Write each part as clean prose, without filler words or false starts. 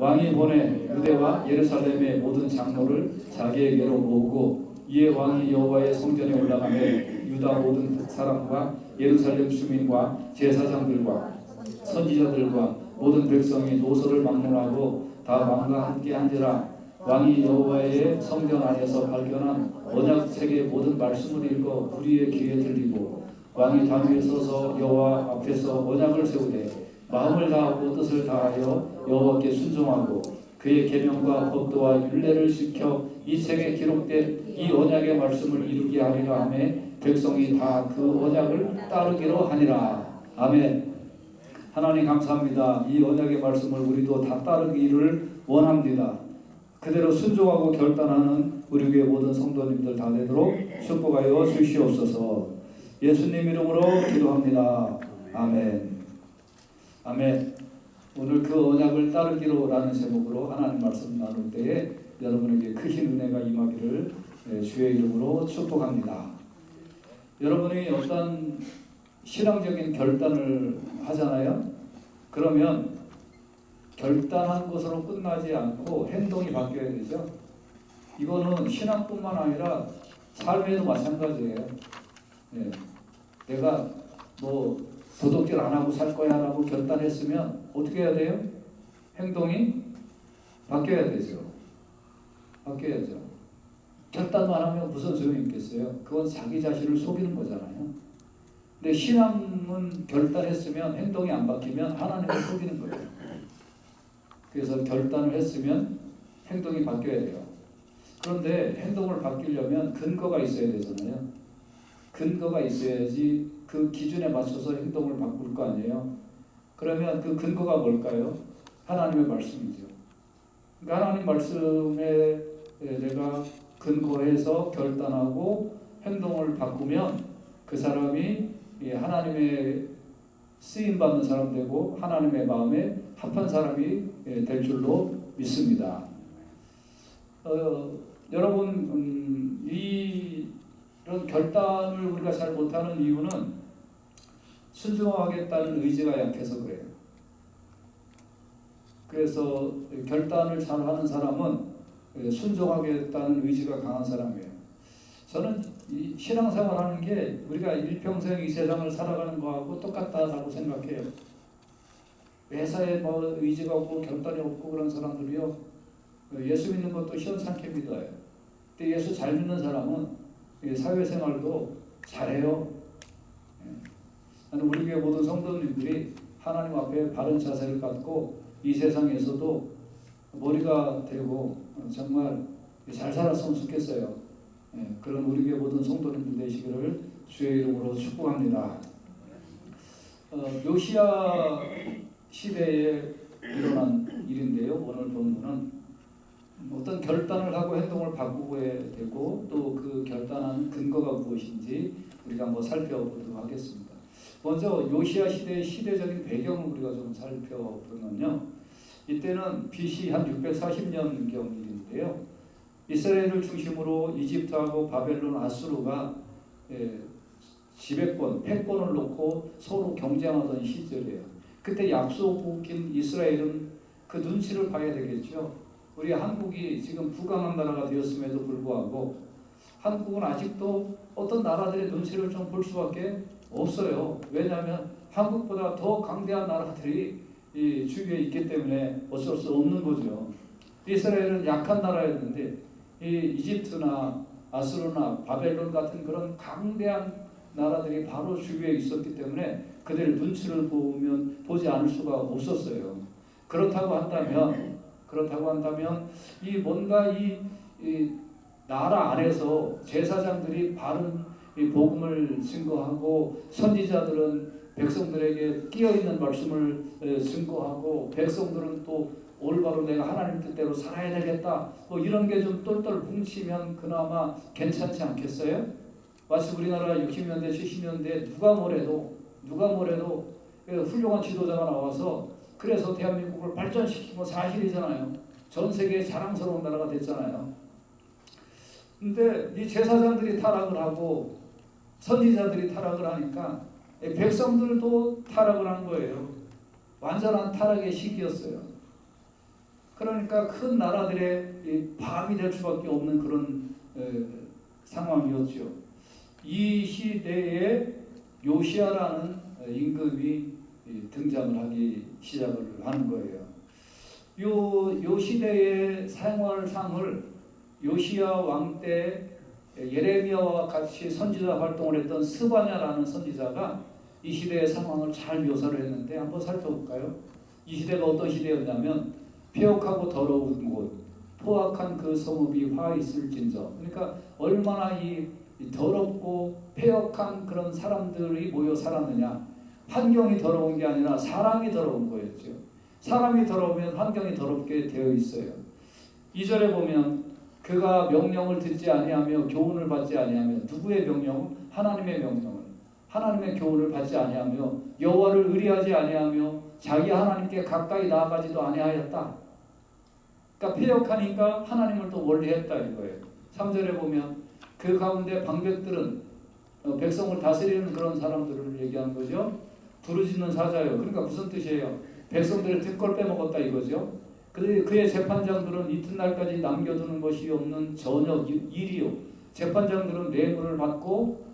왕이 보내 유대와 예루살렘의 모든 장로를 자기에게로 모으고 이에 왕이 여호와의 성전에 올라가매 유다 모든 사람과 예루살렘 주민과 제사장들과 선지자들과 모든 백성이 노소를 막론하고 다 왕과 함께 앉으라. 왕이 여호와의 성전 안에서 발견한 언약책의 모든 말씀을 읽어 우리의 귀에 들리고 왕이 담 위에 서서 여호와 앞에서 언약을 세우되 마음을 다하고 뜻을 다하여 여호와께 순종하고 그의 계명과 법도와 율례를 지켜 이 책에 기록된 이 언약의 말씀을 이루게 하리라 하며 백성이 다 그 언약을 따르기로 하니라. 아멘. 하나님 감사합니다. 이 언약의 말씀을 우리도 다 따르기를 원합니다. 그대로 순종하고 결단하는 우리 교회 모든 성도님들 다 되도록 축복하여 주시옵소서. 예수님 이름으로 기도합니다. 아멘. 아멘. 오늘 그 언약을 따르기로라는 제목으로 하나님 말씀 나눌 때에 여러분에게 크신 은혜가 임하기를 주의 이름으로 축복합니다. 여러분이 어떤 신앙적인 결단을 하잖아요. 그러면 결단한 것으로 끝나지 않고 행동이 바뀌어야 되죠. 이거는 신앙뿐만 아니라 삶에도 마찬가지예요. 네. 내가 뭐 도덕질 안 하고 살 거야 라고 결단했으면 어떻게 해야 돼요? 행동이 바뀌어야 되죠. 바뀌어야죠. 결단만 하면 무슨 소용이 있겠어요? 그건 자기 자신을 속이는 거잖아요. 근데 신앙은 결단했으면 행동이 안 바뀌면 하나님을 속이는 거예요. 그래서 결단을 했으면 행동이 바뀌어야 돼요. 그런데 행동을 바뀌려면 근거가 있어야 되잖아요. 근거가 있어야지 그 기준에 맞춰서 행동을 바꿀 거 아니에요. 그러면 그 근거가 뭘까요? 하나님의 말씀이죠. 그러니까 하나님 말씀에 내가 근거해서 결단하고 행동을 바꾸면 그 사람이 하나님의 쓰임받는 사람 되고 하나님의 마음에 합한 사람이 될 줄로 믿습니다. 여러분 이런 결단을 우리가 잘 못하는 이유는 순종하겠다는 의지가 약해서 그래요. 그래서 결단을 잘하는 사람은 순종하겠다는 의지가 강한 사람이에요. 저는 이 신앙생활하는 게 우리가 일평생 이 세상을 살아가는 거하고 똑같다라고 생각해요. 회사에 뭐 의지가 없고 결단이 없고 그런 사람들이요, 예수 믿는 것도 시원찮게 믿어요. 근데 예수 잘 믿는 사람은 사회생활도 잘해요. 나는 우리 교회 모든 성도님들이 하나님 앞에 바른 자세를 갖고 이 세상에서도 머리가 되고 정말 잘 살았으면 좋겠어요. 그런 우리 교회 모든 성도님들 되시기를 주의 이름으로 축복합니다. 요시야 시대에 일어난 일인데요. 오늘 본문은 어떤 결단을 하고 행동을 바꾸고 해야 되고 또 그 결단한 근거가 무엇인지 우리가 한번 살펴보도록 하겠습니다. 먼저 요시야 시대의 시대적인 배경을 우리가 좀 살펴보면요. 이때는 BC 한 640년경 일인데요. 이스라엘을 중심으로 이집트하고 바벨론, 아수르가 지배권, 패권을 놓고 서로 경쟁하던 시절이에요. 그때 약속인 이스라엘은 그 눈치를 봐야 되겠죠. 우리 한국이 지금 부강한 나라가 되었음에도 불구하고 한국은 아직도 어떤 나라들의 눈치를 좀 볼 수밖에 없어요. 왜냐하면 한국보다 더 강대한 나라들이 이 주위에 있기 때문에 어쩔 수 없는 거죠. 이스라엘은 약한 나라였는데 이 이집트나 아수르나 바벨론 같은 그런 강대한 나라들이 바로 주위에 있었기 때문에 그들의 눈치를 보지 않을 수가 없었어요. 그렇다고 한다면 이 뭔가 이 나라 안에서 제사장들이 바른 이 복음을 증거하고 선지자들은 백성들에게 끼어있는 말씀을 증거하고 백성들은 또 올바로 내가 하나님 뜻대로 살아야 되겠다 뭐 이런 게 좀 똘똘 뭉치면 그나마 괜찮지 않겠어요? 마치 우리나라 60년대 70년대 누가 뭐래도 훌륭한 지도자가 나와서 그래서 대한민국을 발전시킨 건 사실이잖아요. 전 세계에 자랑스러운 나라가 됐잖아요. 근데 이 제사장들이 타락을 하고 선지자들이 타락을 하니까 백성들도 타락을 한 거예요. 완전한 타락의 시기였어요. 그러니까 큰 나라들의 이 밤이 될 수밖에 없는 그런 상황이었죠. 이 시대에 요시야라는 임금이 등장을 하기 시작을 하는 거예요. 요 시대의 생활상을 요시야 왕 때 예레미야와 같이 선지자 활동을 했던 스바냐라는 선지자가 이 시대의 상황을 잘 묘사를 했는데 한번 살펴볼까요? 이 시대가 어떤 시대였냐면 폐역하고 더러운 곳, 포악한 그 성읍이 화 있을진저. 그러니까 얼마나 이 더럽고 폐역한 그런 사람들이 모여 살았느냐. 환경이 더러운 게 아니라 사람이 더러운 거였죠. 사람이 더러우면 환경이 더럽게 되어 있어요. 2절에 보면 그가 명령을 듣지 아니하며 교훈을 받지 아니하며, 누구의 명령? 하나님의 명령을, 하나님의 교훈을 받지 아니하며 여호와를 의리하지 아니하며 자기 하나님께 가까이 나아가지도 아니하였다. 그러니까 폐역하니까 하나님을 또 멀리했다 이거예요. 3절에 보면 그 가운데 방백들은 백성을 다스리는 그런 사람들을 얘기하는 거죠. 부르짖는 사자요. 그러니까 무슨 뜻이에요? 백성들의 등골 빼먹었다 이거죠. 그의 재판장들은 이튿날까지 남겨두는 것이 없는 저녁 일이요. 재판장들은 뇌물을 받고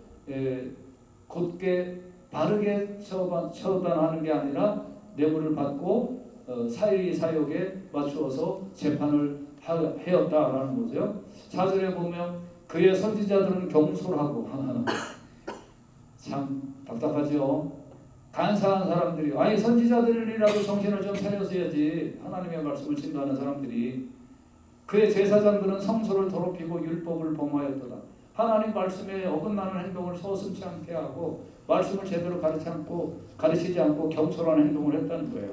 곧게 바르게 처단하는 게 아니라 뇌물을 받고 사역에 맞추어서 재판을 하였다라는 거죠. 4절에 보면 그의 선지자들은 경솔하고 참 답답하죠. 간사한 사람들이, 아니 선지자들이라도 정신을 좀 차려서야지. 하나님의 말씀을 증거하는 사람들이. 그의 제사장들은 성소를 더럽히고 율법을 범하였도다. 하나님 말씀에 어긋나는 행동을 서슴지 않게 하고 말씀을 제대로 가르치지 않고 경솔한 행동을 했다는 거예요.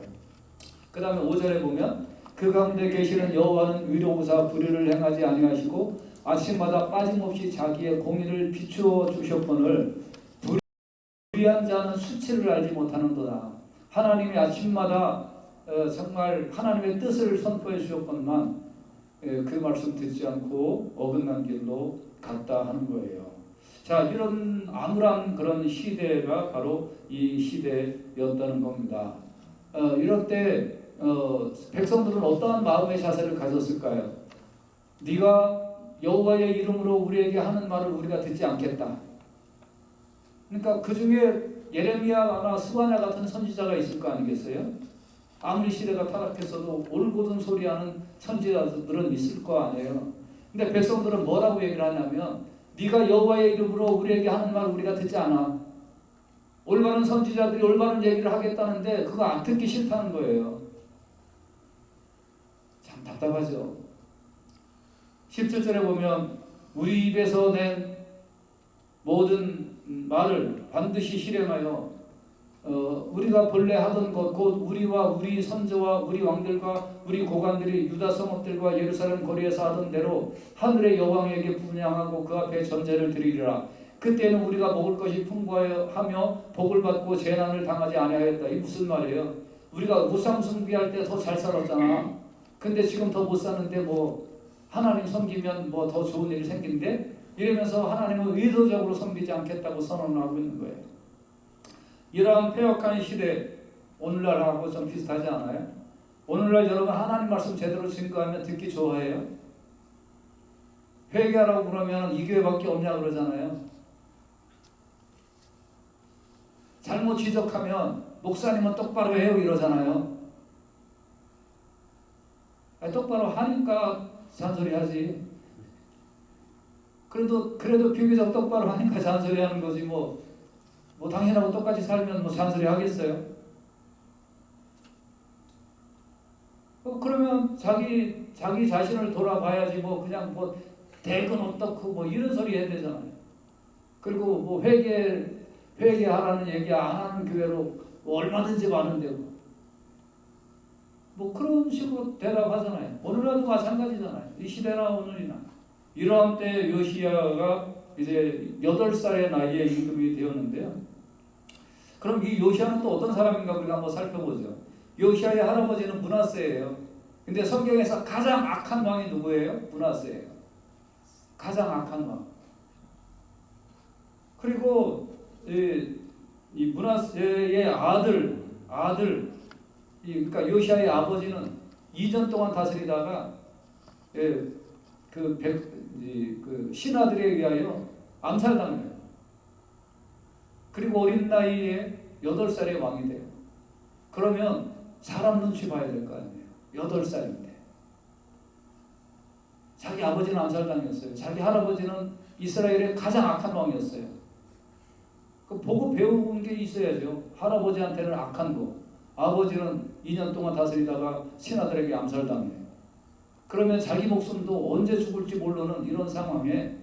그 다음에 5절에 보면 그 가운데 계시는 여호와는 의로우사 불의를 행하지 아니하시고 아침마다 빠짐없이 자기의 공의를 비추어 주셨거늘 불의한 자는 수치를 알지 못하는도다. 하나님이 아침마다 정말 하나님의 뜻을 선포해 주셨건만 그 말씀 듣지 않고 어긋난 길로 갔다 하는 거예요. 자, 이런 암울한 그런 시대가 바로 이 시대였다는 겁니다. 이럴 때 백성들은 어떠한 마음의 자세를 가졌을까요? 네가 여호와의 이름으로 우리에게 하는 말을 우리가 듣지 않겠다. 그러니까 그 중에 예레미야나 스바냐 같은 선지자가 있을 거 아니겠어요? 아무리 시대가 타락했어도 올곧은 소리하는 선지자들은 있을 거 아니에요. 근데 백성들은 뭐라고 얘기를 하냐면 네가 여호와의 이름으로 우리에게 하는 말 우리가 듣지 않아. 올바른 선지자들이 올바른 얘기를 하겠다는데 그거 안 듣기 싫다는 거예요. 참 답답하죠. 17절에 보면 우리 입에서 낸 모든 말을 반드시 실행하여 우리가 본래 하던 것 곧 우리와 우리 선조와 우리 왕들과 우리 고관들이 유다 성읍들과 예루살렘 거리에서 하던 대로 하늘의 여왕에게 분향하고 그 앞에 전제를 드리리라. 그때는 우리가 먹을 것이 풍부하며 복을 받고 재난을 당하지 아니하였다. 이 무슨 말이에요? 우리가 우상 숭배할 때 더 잘 살았잖아. 근데 지금 더 못 사는데 뭐 하나님 섬기면 뭐 더 좋은 일이 생긴대? 이러면서 하나님은 의도적으로 섬기지 않겠다고 선언을 하고 있는 거예요. 이러한 폐역한 시대, 오늘날하고 좀 비슷하지 않아요? 오늘날 여러분 하나님 말씀 제대로 증거하면 듣기 좋아해요? 회개하라고 그러면 이 교회밖에 없냐 그러잖아요. 잘못 지적하면 목사님은 똑바로 해요 이러잖아요. 똑바로 하니까 잔소리하지. 그래도 비교적 똑바로 하니까 잔소리하는 거지 뭐 당신하고 똑같이 살면 뭐 잔소리 하겠어요? 그러면 자기 자신을 돌아봐야지 뭐 그냥 뭐 대근 어떻고 뭐 이런 소리 해야 되잖아요. 그리고 뭐 회개하라는 얘기 안 하는 교회로 뭐 얼마든지 많은데 뭐 그런 식으로 대답하잖아요. 오늘날도 마찬가지잖아요. 이 시대나 오늘이나. 이러한 때 요시야가 이제 8살의 나이에 임금이 되었는데요. 그럼 이 요시야는 또 어떤 사람인가 우리가 한번 살펴보죠. 요시야의 할아버지는 므낫세예요. 근데 성경에서 가장 악한 왕이 누구예요? 므낫세예요. 가장 악한 왕. 그리고 이 므낫세의 아들 그러니까 요시야의 아버지는 2년 동안 다스리다가 그 신하들에 의하여 암살당해요. 그리고 어린 나이에 8살에 왕이 돼요. 그러면 사람 눈치 봐야 될 거 아니에요. 8살인데. 자기 아버지는 암살당했어요. 자기 할아버지는 이스라엘의 가장 악한 왕이었어요. 그 보고 배운 게 있어야죠. 할아버지한테는 악한 거, 아버지는 2년 동안 다스리다가 신하들에게 암살당해요. 그러면 자기 목숨도 언제 죽을지 모르는 이런 상황에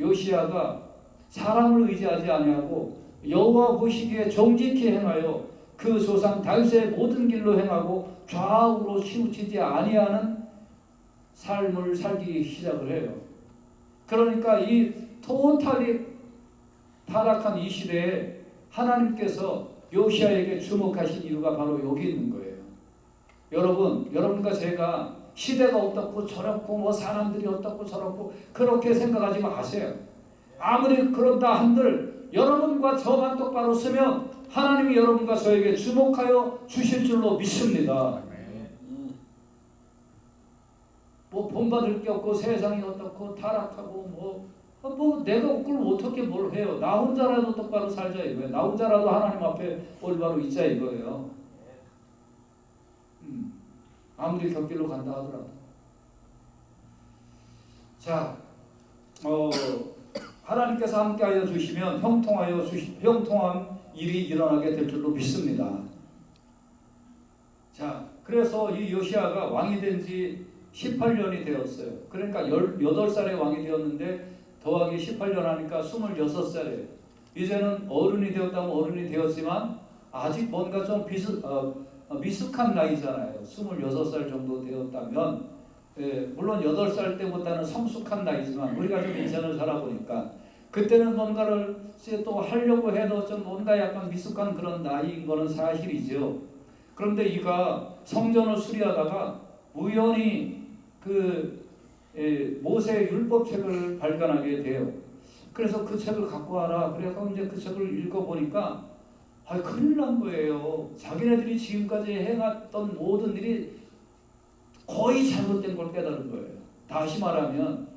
요시야가 사람을 의지하지 아니하고 여호와 보시기에 정직히 행하여 그 조상 다윗의 모든 길로 행하고 좌우로 치우치지 아니하는 삶을 살기 시작을 해요. 그러니까 이 토탈리 타락한 이 시대에 하나님께서 요시야에게 주목하신 이유가 바로 여기 있는 거예요. 여러분과 제가 시대가 어떻고 저렇고 뭐 사람들이 어떻고 저렇고 그렇게 생각하지 마세요. 아무리 그런다 한들 여러분과 저만 똑바로 서면 하나님이 여러분과 저에게 주목하여 주실 줄로 믿습니다. 뭐 본받을 게 없고 세상이 어떻고 타락하고 뭐 내가 그걸 어떻게 뭘 해요. 나 혼자라도 똑바로 살자 이거예요. 나 혼자라도 하나님 앞에 올바로 있자 이거예요. 아무리 곁길로 간다 하더라도. 자, 하나님께서 함께하여 주시면 형통한 일이 일어나게 될 줄로 믿습니다. 자, 그래서 이 요시야가 왕이 된 지 18년이 되었어요. 그러니까 18살에 왕이 되었는데 더하기 18년 하니까 26살이에요. 이제는 어른이 되었다면 어른이 되었지만 아직 뭔가 좀 미숙한 나이잖아요. 26살 정도 되었다면 물론 8살 때보다는 성숙한 나이지만 우리가 좀 인생을 살아보니까 그때는 뭔가를 또 하려고 해도 좀 뭔가 약간 미숙한 그런 나이인 거는 사실이죠. 그런데 이가 성전을 수리하다가 우연히 모세의 율법책을 발견하게 돼요. 그래서 그 책을 갖고 와라. 그래서 이제 그 책을 읽어보니까 큰일 난 거예요. 자기네들이 지금까지 해왔던 모든 일이 거의 잘못된 걸 깨달은 거예요. 다시 말하면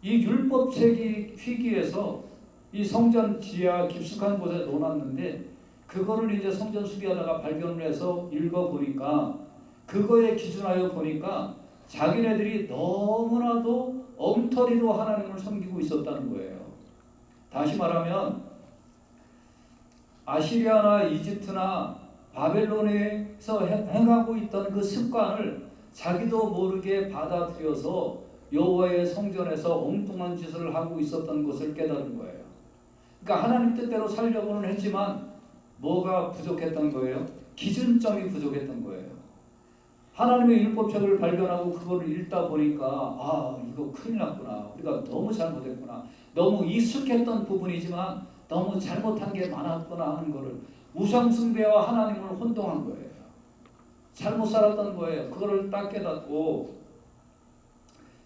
이 율법책이 희귀해서 이 성전 지하 깊숙한 곳에 놓았는데 그거를 이제 성전 수리하다가 발견을 해서 읽어보니까 그거에 기준하여 보니까 자기네들이 너무나도 엉터리로 하나님을 섬기고 있었다는 거예요. 다시 말하면 아시리아나 이집트나 바벨론에서 행하고 있던 그 습관을 자기도 모르게 받아들여서 여호와의 성전에서 엉뚱한 짓을 하고 있었던 것을 깨달은 거예요. 그러니까 하나님 뜻대로 살려고는 했지만 뭐가 부족했던 거예요? 기준점이 부족했던 거예요. 하나님의 율법책을 발견하고 그거를 읽다 보니까 이거 큰일 났구나. 우리가 너무 잘못했구나. 너무 익숙했던 부분이지만 너무 잘못한 게 많았구나 하는 거를 우상숭배와 하나님을 혼동한 거예요. 잘못 살았던 거예요. 그거를 딱 깨닫고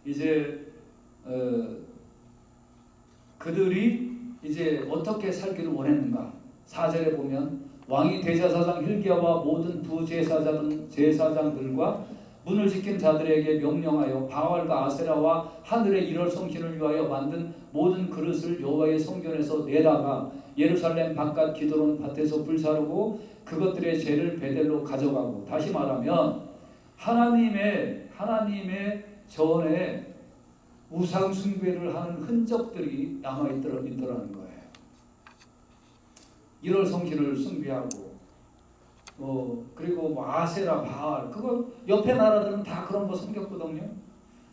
이제 그들이 이제 어떻게 살기를 원했는가. 4절에 보면 왕이 대제사장 hil기야와 모든 부제사장들과 문을 지킨 자들에게 명령하여 바알과 아세라와 하늘의 일월 성신을 위하여 만든 모든 그릇을 여호와의 성전에서 내다가 예루살렘 바깥 기드론 밭에서 불사르고 그것들의 죄를 베델로 가져가고, 다시 말하면 하나님의 전에 우상 숭배를 하는 흔적들이 남아있더라는 거예요. 일월 성신을 숭배하고 그리고 아세라, 바알, 그거 옆에 나라들은 다 그런 거 섬겼거든요.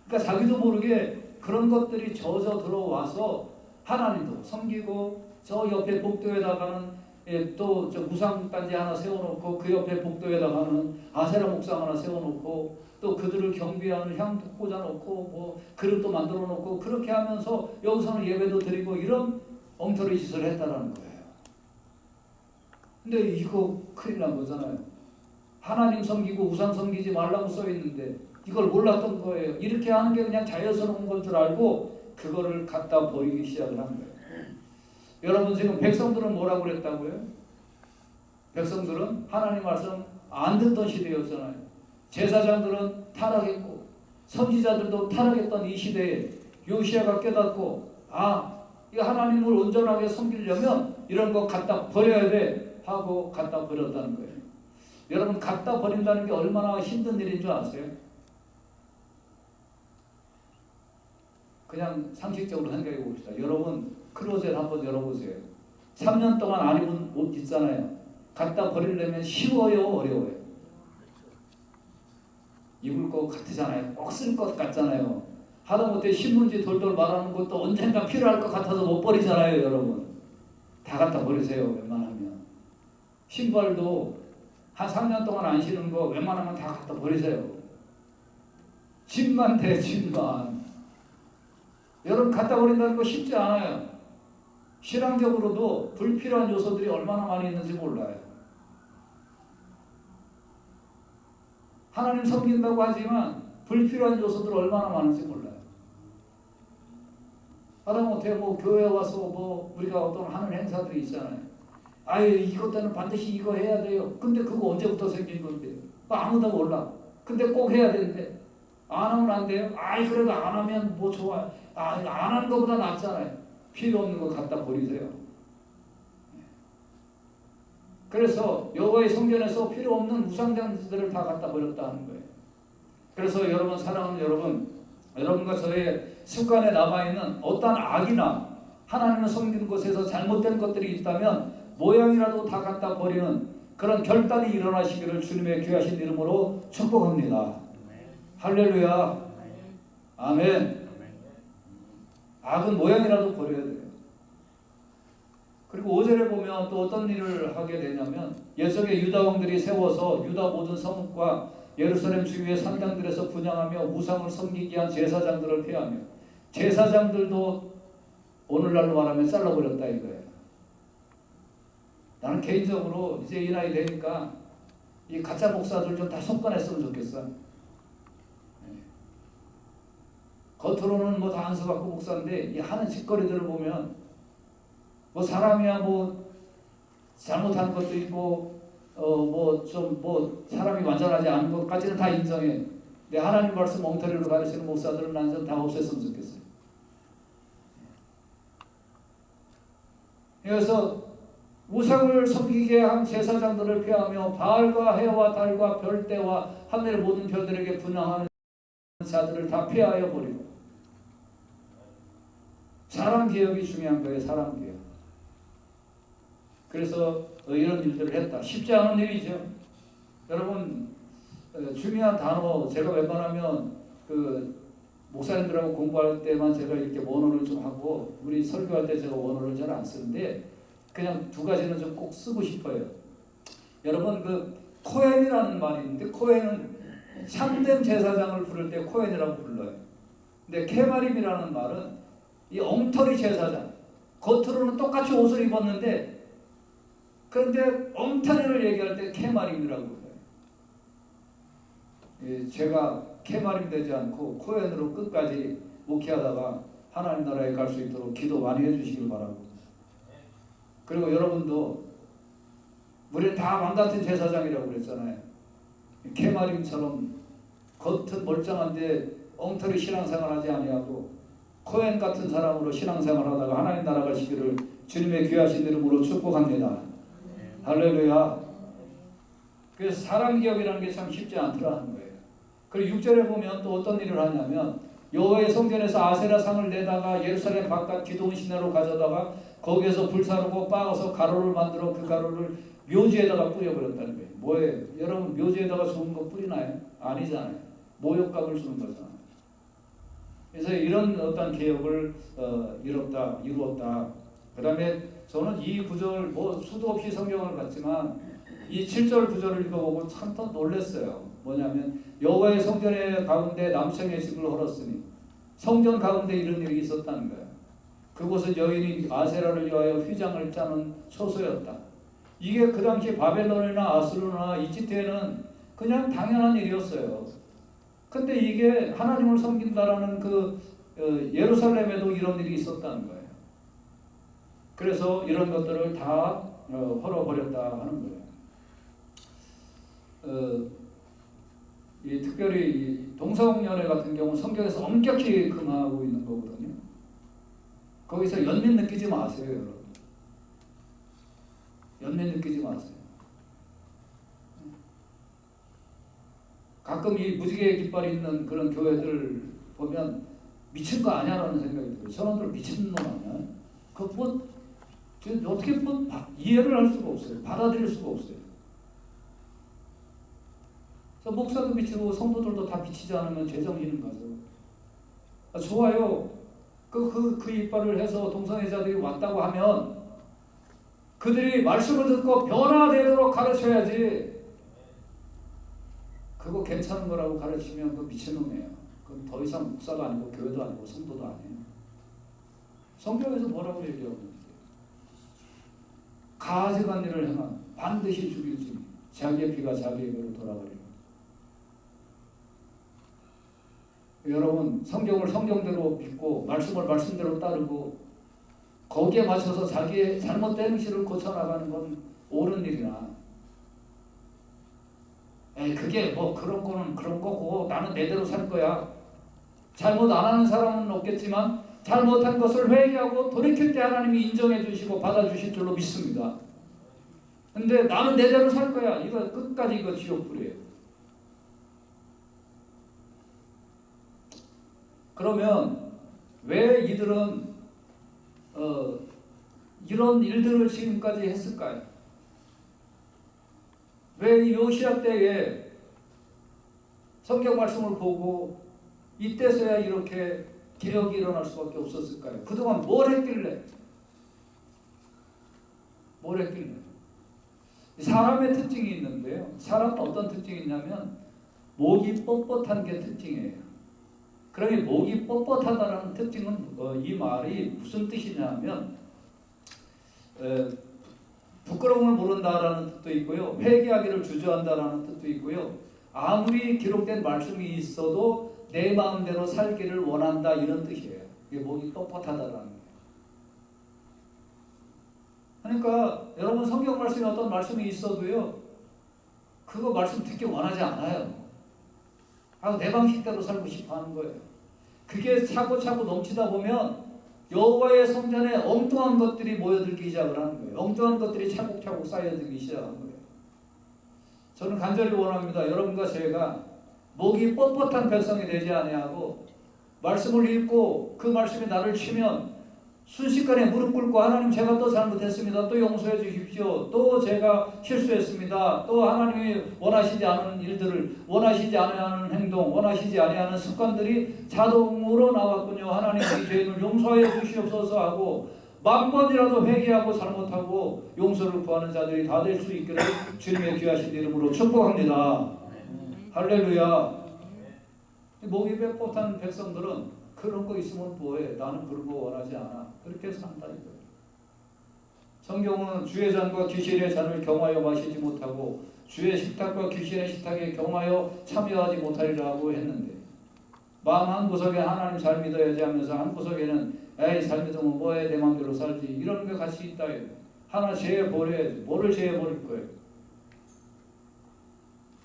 그러니까 자기도 모르게 그런 것들이 젖어 들어와서 하나님도 섬기고 저 옆에 복도에다가는 또 저 무상단지 하나 세워놓고 그 옆에 복도에다가는 아세라 목상 하나 세워놓고 또 그들을 경배하는 향도 꽂아놓고 뭐 그릇도 만들어놓고 그렇게 하면서 여기서는 예배도 드리고 이런 엉터리 짓을 했다라는 거예요. 근데 이거 큰일 난 거잖아요. 하나님 섬기고 우상 섬기지 말라고 써있는데 이걸 몰랐던 거예요. 이렇게 하는 게 그냥 자연스러운 건 줄 알고 그거를 갖다 버리기 시작을 한 거예요. 여러분, 지금 백성들은 뭐라고 그랬다고요? 백성들은 하나님 말씀 안 듣던 시대였잖아요. 제사장들은 타락했고 선지자들도 타락했던 이 시대에 요시야가 깨닫고 이 하나님을 온전하게 섬기려면 이런 거 갖다 버려야 돼 하고 갖다 버렸다는 거예요. 여러분, 갖다 버린다는 게 얼마나 힘든 일인 줄 아세요? 그냥 상식적으로 생각해 봅시다. 여러분, 클로젯 한번 열어보세요. 3년 동안 안 입은 옷 있잖아요. 갖다 버리려면 쉬워요, 어려워요? 입을 것 같으잖아요. 꼭 쓸 것 같잖아요. 하다못해 신문지 돌돌 말하는 것도 언젠가 필요할 것 같아서 못 버리잖아요, 여러분. 다 갖다 버리세요, 웬만하면. 신발도 한 3년 동안 안 신은 거 웬만하면 다 갖다 버리세요. 집만 돼, 집만. 여러분, 갖다 버린다는 거 쉽지 않아요. 신앙적으로도 불필요한 요소들이 얼마나 많이 있는지 몰라요. 하나님 섬긴다고 하지만 불필요한 요소들 얼마나 많은지 몰라요. 하다못해 교회 와서 우리가 어떤 하는 행사들이 있잖아요. 이것 때는 반드시 이거 해야 돼요. 근데 그거 언제부터 생긴 건데요? 아무도 몰라. 근데 꼭 해야 되는데 안 하면 안 돼요? 그래도 안 하면 좋아. 안 하는 것보다 낫잖아요. 필요 없는 거 갖다 버리세요. 그래서 여호와의 성전에서 필요 없는 우상장들을 다 갖다 버렸다는 거예요. 그래서 여러분, 사랑하는 여러분과 저의 습관에 남아있는 어떠한 악이나 하나님을 섬기는 곳에서 잘못된 것들이 있다면 모양이라도 다 갖다 버리는 그런 결단이 일어나시기를 주님의 귀하신 이름으로 축복합니다. 할렐루야. 아멘. 악은 모양이라도 버려야 돼요. 그리고 5절에 보면 또 어떤 일을 하게 되냐면, 옛적에 유다 왕들이 세워서 유다 모든 성읍과 예루살렘 주위의 산당들에서 분향하며 우상을 섬기게 한 제사장들을 폐하며, 제사장들도 오늘날로 말하면 잘라버렸다 이거예요. 나는 개인적으로 이제 이 나이 되니까 이 가짜 목사들 좀 다 손꺼냈으면 좋겠어. 겉으로는 다 안수받고 목사인데 이 하는 짓거리들을 보면 사람이야 잘못한 것도 있고 사람이 완전하지 않은 것까지는 다 인정해. 근데 하나님 말씀 엉터리로 가르치는 목사들은 난 좀 다 없앴으면 좋겠어요. 그래서 우상을 섬기게 한 제사장들을 폐하며 바알과 해와 달과 별대와 하늘의 모든 별들에게 분향하는 자들을 다 폐하여 버리고, 사람 개혁이 중요한 거예요. 사람 개혁. 그래서 이런 일들을 했다. 쉽지 않은 일이죠. 여러분, 중요한 단어, 제가 웬만하면 목사님들하고 공부할 때만 제가 이렇게 원어를 좀 하고, 우리 설교할 때 제가 원어를 잘 안 쓰는데 그냥 두 가지는 좀 꼭 쓰고 싶어요. 여러분, 코헨이라는 말이 있는데, 코헨은 참된 제사장을 부를 때 코헨이라고 불러요. 근데 케마림이라는 말은 이 엉터리 제사장, 겉으로는 똑같이 옷을 입었는데 그런데 엉터리를 얘기할 때 케마림이라고 해요. 제가 케마림 되지 않고 코헨으로 끝까지 목회하다가 하나님 나라에 갈 수 있도록 기도 많이 해주시길 바라고. 그리고 여러분도, 우리는 다 망같은 제사장이라고 그랬잖아요. 케마림처럼 겉은 멀쩡한데 엉터리 신앙생활 하지 아니하고 코헨 같은 사람으로 신앙생활 하다가 하나님 나라 가시기를 주님의 귀하신 이름으로 축복합니다. 할렐루야. 그래서 사람 기억이라는 게 참 쉽지 않더라는 거예요. 그리고 6절에 보면 또 어떤 일을 하냐면, 여호와의 성전에서 아세라 상을 내다가 예루살렘 바깥 기드온 시내로 가져다가 거기에서 불사르고 빻아서 가루를 만들어 그 가루를 묘지에다가 뿌려버렸다는 거예요. 뭐예요? 여러분, 묘지에다가 좋은 거 뿌리나요? 아니잖아요. 모욕감을 주는 거잖아요. 그래서 이런 어떤 개혁을 이루었다. 그 다음에 저는 이 구절, 수도 없이 성경을 봤지만 이 7절 구절을 읽어보고 참 더 놀랐어요. 뭐냐면, 여호와의 성전의 가운데 남성의 집을 헐었으니, 성전 가운데 이런 일이 있었다는 거예요. 그곳은 여인이 아세라를 위하여 휘장을 짜는 초소였다. 이게 그 당시 바벨론이나 아수르나 이집트에는 그냥 당연한 일이었어요. 근데 이게 하나님을 섬긴다라는 예루살렘에도 이런 일이 있었다는 거예요. 그래서 이런 것들을 다 헐어버렸다 하는 거예요. 이 특별히 이 동성연애 같은 경우 성경에서 엄격히 금하고 있는 거거든요. 거기서 연민 느끼지 마세요, 여러분. 연민 느끼지 마세요. 가끔 이 무지개 깃발이 있는 그런 교회들 보면 미친 거 아니야라는 생각이 들어요. 저놈들 미친놈 아니야? 뭐 어떻게 뭐 이해를 할 수가 없어요. 받아들일 수가 없어요. 그래서 목사도 미치고 성도들도 다 미치지 않으면 제정신인 거죠. 좋아요. 그 이빨을 해서 동성애자들이 왔다고 하면 그들이 말씀을 듣고 변화되도록 가르쳐야지. 그거 괜찮은 거라고 가르치면 그 미친놈이에요. 그건 더 이상 목사가 아니고 교회도 아니고 성도도 아니에요. 성경에서 뭐라고 얘기하고 있는지. 가증한 일을 행한 반드시 죽일지 자기의 피가 자기에게로 돌아가리라. 여러분 성경을 성경대로 믿고 말씀을 말씀대로 따르고 거기에 맞춰서 자기의 잘못된 행실을 고쳐나가는 건 옳은 일이나 그게 뭐 그런 거는 그런 거고 나는 내대로 살 거야. 잘못 안 하는 사람은 없겠지만 잘못한 것을 회개하고 돌이킬 때 하나님이 인정해 주시고 받아주실 줄로 믿습니다. 근데 나는 내대로 살 거야. 이거 끝까지 이거 지옥불이에요. 그러면 왜 이들은 이런 일들을 지금까지 했을까요? 왜 요시야 때에 성경 말씀을 보고 이때서야 이렇게 개혁이 일어날 수밖에 없었을까요? 그동안 뭘 했길래? 사람의 특징이 있는데요. 사람은 어떤 특징이 있냐면 목이 뻣뻣한 게 특징이에요. 그러니 목이 뻣뻣하다는 특징은 이 말이 무슨 뜻이냐면 부끄러움을 모른다라는 뜻도 있고요. 회개하기를 주저한다라는 뜻도 있고요. 아무리 기록된 말씀이 있어도 내 마음대로 살기를 원한다 이런 뜻이에요. 이게 목이 뻣뻣하다라는 거예요. 그러니까 여러분 성경 말씀에 어떤 말씀이 있어도요. 그거 말씀 듣기 원하지 않아요. 내 방식대로 살고 싶어 하는 거예요. 그게 차고차고 넘치다 보면 여호와의 성전에 엉뚱한 것들이 모여들기 시작을 하는 거예요. 엉뚱한 것들이 차곡차곡 쌓여들기 시작하는 거예요. 저는 간절히 원합니다. 여러분과 제가 목이 뻣뻣한 백성이 되지 아니하고 말씀을 읽고 그 말씀이 나를 치면 순식간에 무릎 꿇고 하나님 제가 또 잘못했습니다. 또 용서해 주십시오. 또 제가 실수했습니다. 또 하나님이 원하시지 않은 일들을 원하시지 않는 행동 원하시지 아니하는 습관들이 자동으로 나왔군요. 하나님 이 죄인을 용서해 주시옵소서 하고 만번이라도 회개하고 잘못하고 용서를 구하는 자들이 다 될 수 있기를 주님의 귀하신 이름으로 축복합니다. 할렐루야. 목이 뻣뻣한 백성들은 그런 거 있으면 뭐해? 나는 그런 거 원하지 않아. 그렇게 산다 이거예요. 성경은 주의 잔과 귀신의 잔을 경하여 마시지 못하고 주의 식탁과 귀신의 식탁에 경하여 참여하지 못하리라고 했는데 마음 한 구석에 하나님 잘 믿어야지 하면서 한 구석에는 에이 잘 믿으면 뭐해 내 마음대로 살지 이런 게 같이 있다 이거예요. 하나 제해버려야지. 뭐를 제해버릴 거예요?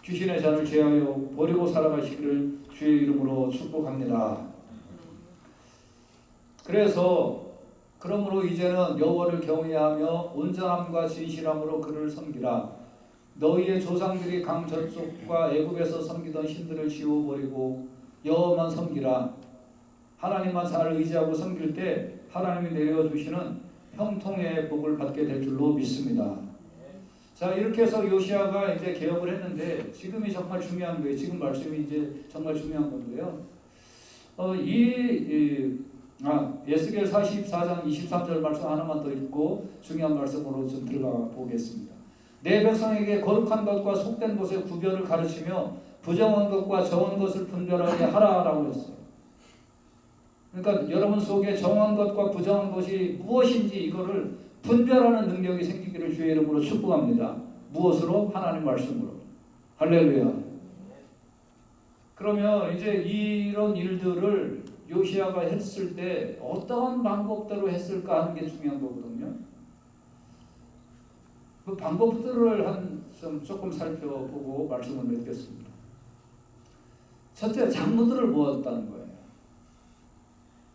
귀신의 잔을 제하여 버리고 살아가시기를 주의 이름으로 축복합니다. 그러므로 이제는 여호와를 경외하며 온전함과 진실함으로 그를 섬기라. 너희의 조상들이 강 저쪽과 애굽에서 섬기던 신들을 지워버리고 여호와만 섬기라. 하나님만 잘 의지하고 섬길 때 하나님이 내려주시는 형통의 복을 받게 될 줄로 믿습니다. 자, 이렇게 해서 요시야가 이제 개혁을 했는데 지금이 정말 중요한 거예요. 지금 말씀이 이제 정말 중요한 건데요. 에스겔 44장 23절 말씀 하나만 더 읽고 중요한 말씀으로 좀 들어가 보겠습니다. 내 백성에게 거룩한 것과 속된 것의 구별을 가르치며 부정한 것과 정한 것을 분별하게 하라라고 했어요. 그러니까 여러분 속에 정한 것과 부정한 것이 무엇인지 이거를 분별하는 능력이 생기기를 주의 이름으로 축복합니다. 무엇으로? 하나님 말씀으로. 할렐루야. 그러면 이제 이런 일들을 요시야가 했을 때 어떠한 방법대로 했을까 하는 게 중요한 거거든요. 그 방법들을 조금 살펴보고 말씀을 맺겠습니다. 첫째, 장로들을 모았다는 거예요.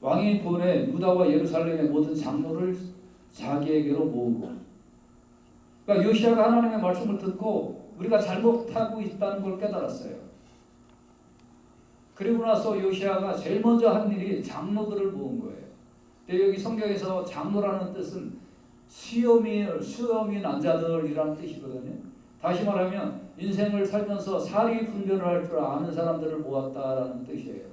왕이 보내 유다와 예루살렘의 모든 장로를 자기에게로 모으고, 그러니까 요시야가 하나님의 말씀을 듣고 우리가 잘못하고 있다는 걸 깨달았어요. 그리고 나서 요시야가 제일 먼저 한 일이 장로들을 모은 거예요. 근데 여기 성경에서 장로라는 뜻은 수염이 난 자들이라는 뜻이거든요. 다시 말하면 인생을 살면서 사리 분별을 할 줄 아는 사람들을 모았다라는 뜻이에요.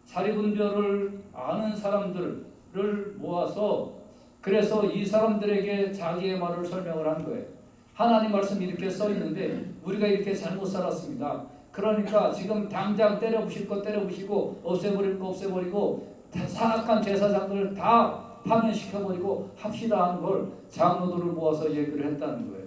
사리 분별을 아는 사람들을 모아서, 그래서 이 사람들에게 자기의 말을 설명을 한 거예요. 하나님 말씀이 이렇게 써 있는데 우리가 이렇게 잘못 살았습니다. 그러니까 지금 당장 때려부실 거 때려부시고 없애버릴 거 없애버리고 사악한 제사장들을 다 파면시켜버리고 합시다 하는 걸 장로들을 모아서 얘기를 했다는 거예요.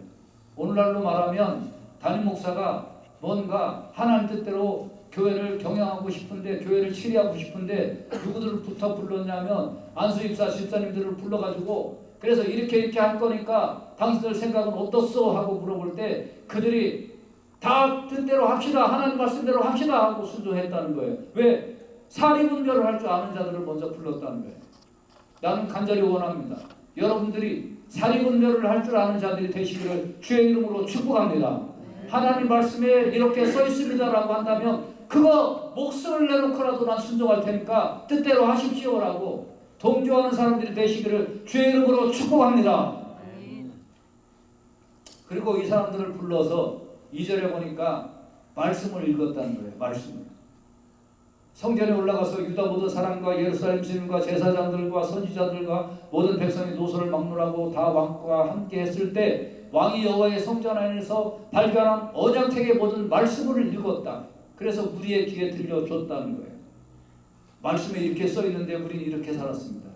오늘날로 말하면 담임 목사가 뭔가 하나님 뜻대로 교회를 경영하고 싶은데, 교회를 치리하고 싶은데 누구들부터 불렀냐면 안수입사 집사님들을 불러가지고, 그래서 이렇게 할 거니까 당신들 생각은 어떻소 하고 물어볼 때 그들이 다 뜻대로 합시다, 하나님 말씀대로 합시다 하고 순종했다는 거예요. 왜? 사리분별을 할 줄 아는 자들을 먼저 불렀다는 거예요. 나는 간절히 원합니다. 여러분들이 사리분별을 할 줄 아는 자들이 되시기를 주의 이름으로 축복합니다. 하나님 말씀에 이렇게 써 있습니다라고 한다면 그거 목숨을 내놓고라도 난 순종할 테니까 뜻대로 하십시오라고 동조하는 사람들이 되시기를 주의 이름으로 축복합니다. 그리고 이 사람들을 불러서 2절에 보니까 말씀을 읽었다는 거예요. 말씀을. 성전에 올라가서 유다 모든 사람과 예루살렘 시민과 제사장들과 선지자들과 모든 백성이 노소를 막론하고 다 왕과 함께 했을 때 왕이 여호와의 성전 안에서 발견한 언약책의 모든 말씀을 읽었다. 그래서 우리의 귀에 들려줬다는 거예요. 말씀에 이렇게 써 있는데 우리는 이렇게 살았습니다.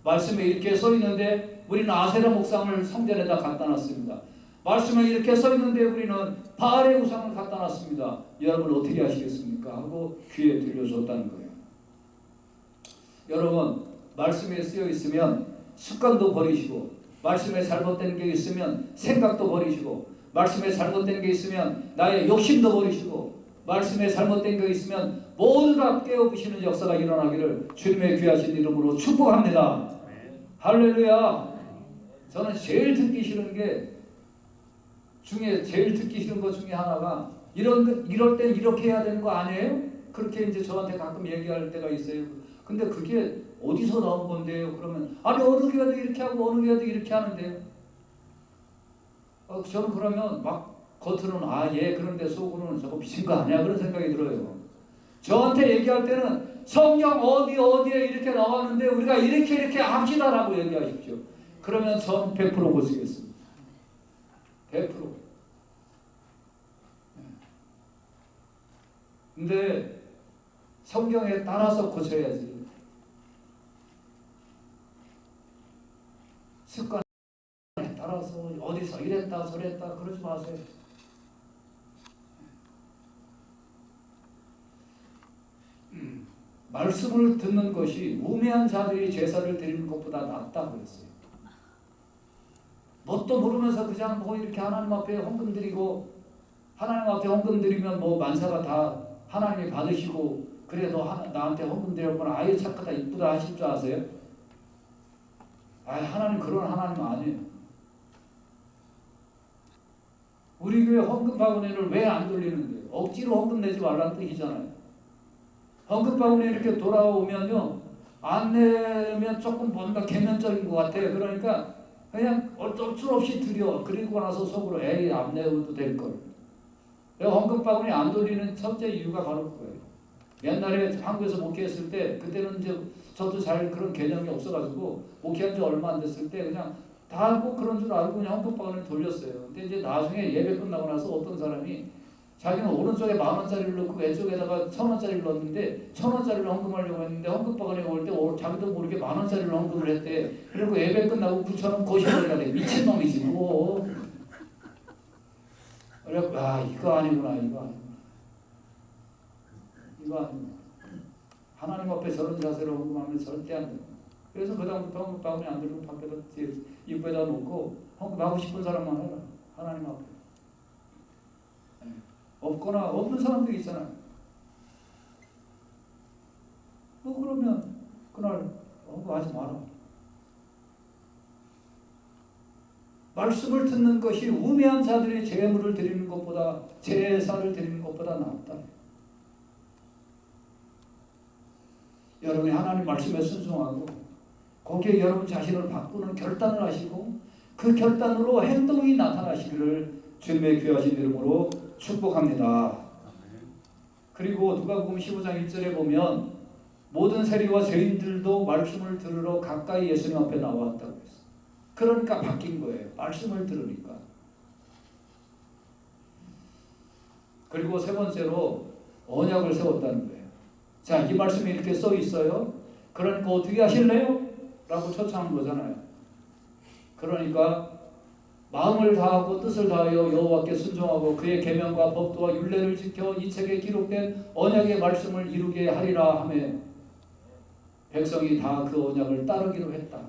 말씀에 이렇게 써 있는데 우리는 아세라 목상을 성전에다 갖다 놨습니다. 말씀에 이렇게 써 있는데 우리는 바알의 우상을 갖다 놨습니다. 여러분 어떻게 하시겠습니까? 하고 귀에 들려줬다는 거예요. 여러분, 말씀에 쓰여 있으면 습관도 버리시고, 말씀에 잘못된 게 있으면 생각도 버리시고, 말씀에 잘못된 게 있으면 나의 욕심도 버리시고, 말씀에 잘못된 게 있으면 모두 다 깨어부시는 역사가 일어나기를 주님의 귀하신 이름으로 축복합니다. 할렐루야. 저는 제일 듣기 싫은 게 제일 듣기 싫은 것 중에 하나가 이럴 땐 이렇게 해야 되는 거 아니에요? 그렇게 이제 저한테 가끔 얘기할 때가 있어요. 근데 그게 어디서 나온 건데요? 그러면 아니 어느 교회도 이렇게 하고 어느 교회도 이렇게 하는데요. 저는 그러면 막 겉으로는 예 그런데 속으로는 저거 미친 거 아니야? 그런 생각이 들어요. 저한테 얘기할 때는 성경 어디에 이렇게 나왔는데 우리가 이렇게 합시다라고 얘기하십시오. 그러면 저는 100% 고치겠습니다. 100%. 근데 성경에 따라서 고쳐야지. 습관에 따라서 어디서 이랬다 저랬다 그러지 마세요. 말씀을 듣는 것이 우매한 자들이 제사를 드리는 것보다 낫다고 했어요. 뭣도 모르면서 그냥 이렇게 하나님 앞에 헌금 드리고, 하나님 앞에 헌금 드리면 만사가 다 하나님이 받으시고, 그래도 나한테 헌금 드렸구나, 아유 착하다 이쁘다 하실 줄 아세요? 하나님 그런 하나님 아니에요. 우리 교회 헌금 바구니를 왜 안 돌리는데요? 억지로 헌금 내지 말라는 뜻이잖아요. 헌금 바구니 이렇게 돌아오면요, 안 내면 조금 뭔가 개면적인 것 같아요. 그러니까 그냥 어쩔 수 없이 드려. 그리고 나서 속으로 안 내어도 될 걸. 내가 헌금 바구니 안 돌리는 첫째 이유가 바로 그거예요. 옛날에 한국에서 목회했을 때, 그때는 이제 저도 잘 그런 개념이 없어가지고 목회한 지 얼마 안 됐을 때 그냥 다 꼭 그런 줄 알고 그냥 헌금 바구니 돌렸어요. 근데 이제 나중에 예배 끝나고 나서 어떤 사람이 자기는 오른쪽에 10,000원짜리를 넣고 왼쪽에다가 1,000원짜리를 넣었는데 1,000원짜리를 헌금하려고 했는데 헌금 바구니가 올 때 자기도 모르게 10,000원짜리를 헌금을 했대. 그리고 예배 끝나고 9,000원 거시기가 돼. 미친놈이지 뭐. 그래서 이거 아니구나. 이거 아니구나. 하나님 앞에 저런 자세로 헌금하면 절대 안 돼. 그래서 그다음부터 헌금 바구니 안 들고 밖에다 입구에다 놓고 헌금하고 싶은 사람만 해라. 하나님 앞에. 없거나 없는 사람들이 있잖아요. 그날 그거 하지 마라. 말씀을 듣는 것이 우매한 자들이 제물을 드리는 것보다 제사를 드리는 것보다 낫다. 여러분이 하나님 말씀에 순종하고 거기에 여러분 자신을 바꾸는 결단을 하시고 그 결단으로 행동이 나타나시기를 주님의 귀하신 이름으로 축복합니다. 그리고 누가복음 15장 1절에 보면 모든 세리와 죄인들도 말씀을 들으러 가까이 예수님 앞에 나왔다고 했어요. 그러니까 바뀐 거예요. 말씀을 들으니까. 그리고 세 번째로 언약을 세웠다는 거예요. 자, 이 말씀에 이렇게 써 있어요. 그러니까 어떻게 하실래요? 라고 초청한 거잖아요. 그러니까 마음을 다하고 뜻을 다하여 여호와께 순종하고 그의 계명과 법도와 율례를 지켜 이 책에 기록된 언약의 말씀을 이루게 하리라 하며 백성이 다 그 언약을 따르기로 했다.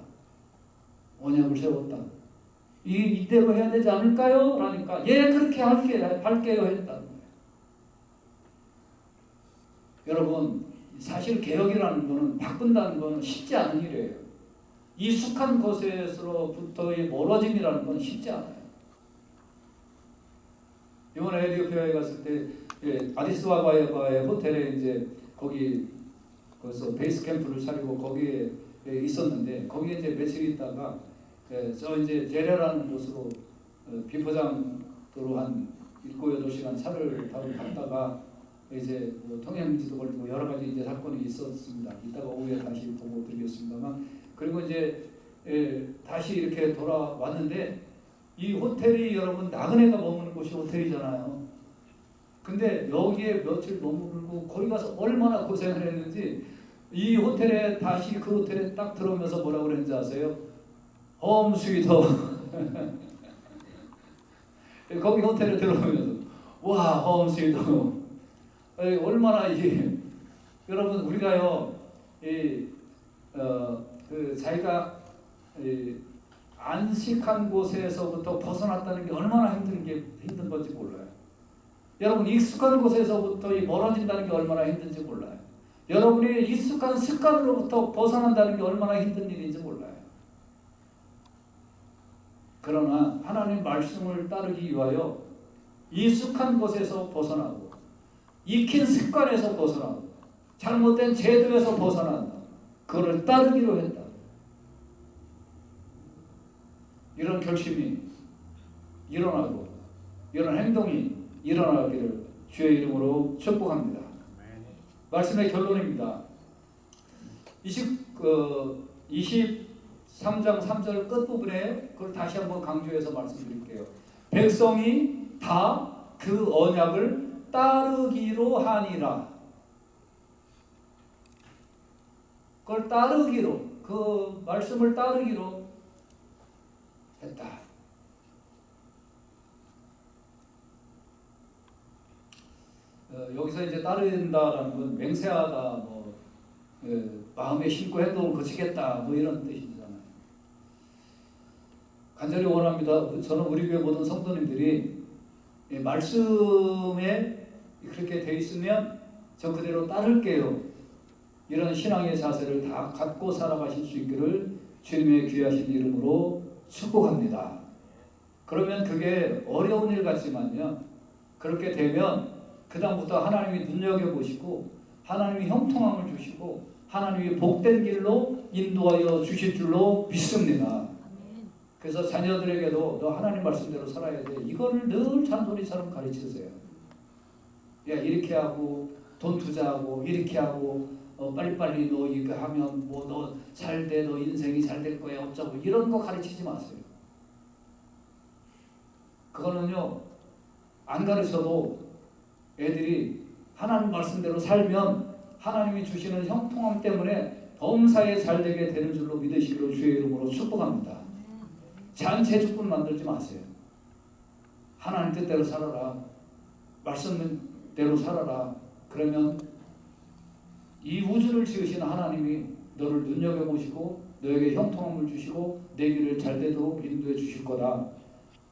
언약을 세웠다. 이대로 해야 되지 않을까요? 그러니까 예, 그렇게 할게요 했다. 여러분, 사실 개혁이라는 것은 바꾼다는 것은 쉽지 않은 일이에요. 익숙한 것에서부터의 멀어짐이라는 건 쉽지 않아요. 이번에 에티오피아에 갔을 때 아디스아바바의 호텔에 이제 거기서 베이스 캠프를 차리고 거기에 있었는데 거기에 이제 며칠 있다가 저 이제 제레라는 곳으로 비포장도로 한 7-8시간 차를 타고 갔다가 이제 뭐 통행금지도 걸리고 여러 가지 이제 사건이 있었습니다. 이따가 오후에 다시 보고 드리겠습니다만, 그리고 이제 다시 이렇게 돌아왔는데 이 호텔이 여러분 나그네가 머무는 곳이 호텔이잖아요. 근데 여기에 며칠 머무르고 거기 가서 얼마나 고생을 했는지 이 호텔에 다시 그 호텔에 딱 들어오면서 뭐라고 그랬는지 아세요? 홈 스위트 홈. 거기 호텔에 들어오면서 와, 홈 스위트 홈. 얼마나 이게 여러분 우리가요 자기가 안식한 곳에서부터 벗어났다는 게 얼마나 힘든 건지 몰라요. 여러분 익숙한 곳에서부터 멀어진다는 게 얼마나 힘든지 몰라요. 여러분이 익숙한 습관으로부터 벗어난다는 게 얼마나 힘든 일인지 몰라요. 그러나 하나님 말씀을 따르기 위하여 익숙한 곳에서 벗어나고 익힌 습관에서 벗어나고 잘못된 제도에서 벗어난다. 그걸 따르기로 했다. 이런 결심이 일어나고 이런 행동이 일어나기를 주의 이름으로 축복합니다. 말씀의 결론입니다. 23장 3절 끝부분에 그걸 다시 한번 강조해서 말씀드릴게요. 백성이 다 그 언약을 따르기로 하니라. 그걸 따르기로, 그 말씀을 따르기로 했다. 여기서 이제 따른다라는 건 맹세하다, 마음에 심고 행동을 거치겠다, 이런 뜻이잖아요. 간절히 원합니다. 저는 우리 교회 모든 성도님들이 말씀에 그렇게 돼 있으면 저 그대로 따를게요. 이런 신앙의 자세를 다 갖고 살아가실 수 있기를 주님의 귀하신 이름으로 축복합니다. 그러면 그게 어려운 일 같지만요. 그렇게 되면 그 다음부터 하나님이 눈여겨보시고 하나님이 형통함을 주시고 하나님이 복된 길로 인도하여 주실 줄로 믿습니다. 그래서 자녀들에게도 너 하나님 말씀대로 살아야 돼. 이거를 늘 잔소리처럼 가르치세요. 야, 이렇게 하고 돈 투자하고 이렇게 하고 빨리빨리 너 이거 하면 너 잘 돼, 너 인생이 잘 될 거야 어쩌고 이런 거 가르치지 마세요. 그거는요 안 가르쳐도 애들이 하나님 말씀대로 살면 하나님이 주시는 형통함 때문에 범사에 잘 되게 되는 줄로 믿으시기로 주의 이름으로 축복합니다. 잔재주꾼 만들지 마세요. 하나님 뜻대로 살아라. 말씀대로 살아라. 그러면 이 우주를 지으신 하나님이 너를 눈여겨보시고 너에게 형통함을 주시고 내 길을 잘 되도록 인도해 주실 거다.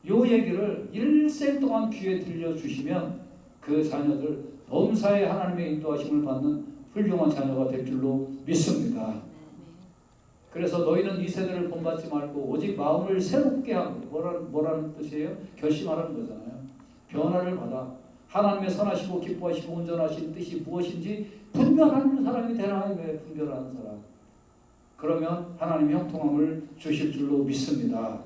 요 얘기를 일생 동안 귀에 들려주시면 그 자녀들 범사에 하나님의 인도하심을 받는 훌륭한 자녀가 될 줄로 믿습니다. 그래서 너희는 이 세대를 본받지 말고 오직 마음을 새롭게 하고 뭐라는 뜻이에요? 결심하라는 거잖아요. 변화를 받아 하나님의 선하시고 기뻐하시고 온전하신 뜻이 무엇인지 분별하는 사람이 되라. 왜 분별하는 사람? 그러면 하나님의 형통함을 주실 줄로 믿습니다.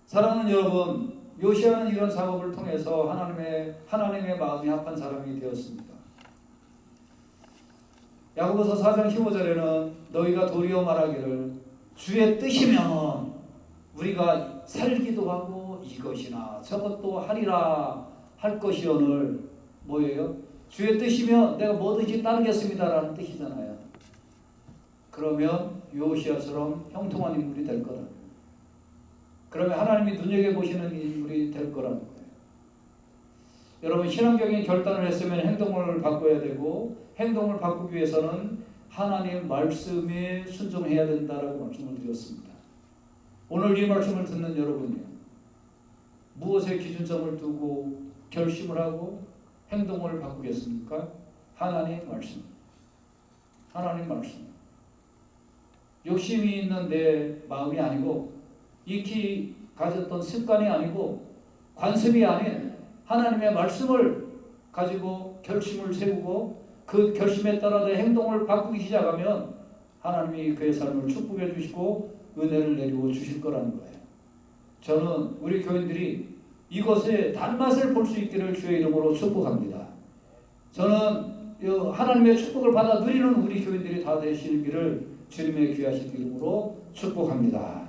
사랑하는 여러분, 요시아는 이런 작업을 통해서 하나님의 마음이 합한 사람이 되었습니다. 야고보서 4장 15절에는 너희가 도리어 말하기를 주의 뜻이면 우리가 살기도 하고 이것이나 저것도 하리라 할 것이오늘 뭐예요? 주의 뜻이면 내가 뭐든지 따르겠습니다라는 뜻이잖아요. 그러면 요시아처럼 형통한 인물이 될 거다. 그러면 하나님이 눈여겨보시는 인물이 될 거라는 거예요. 여러분, 신앙적인 결단을 했으면 행동을 바꿔야 되고 행동을 바꾸기 위해서는 하나님 말씀에 순종해야 된다라고 말씀을 드렸습니다. 오늘 이 말씀을 듣는 여러분이요, 무엇에 기준점을 두고 결심을 하고 행동을 바꾸겠습니까? 하나님 말씀. 하나님 말씀. 욕심이 있는 내 마음이 아니고 익히 가졌던 습관이 아니고 관습이 아닌 하나님의 말씀을 가지고 결심을 세우고 그 결심에 따라 내 행동을 바꾸기 시작하면 하나님이 그의 삶을 축복해 주시고 은혜를 내리고 주실 거라는 거예요. 저는 우리 교인들이 이것의 단맛을 볼 수 있기를 주의 이름으로 축복합니다. 저는 하나님의 축복을 받아 누리는 우리 교인들이 다 되시기를 주님의 귀하신 이름으로 축복합니다.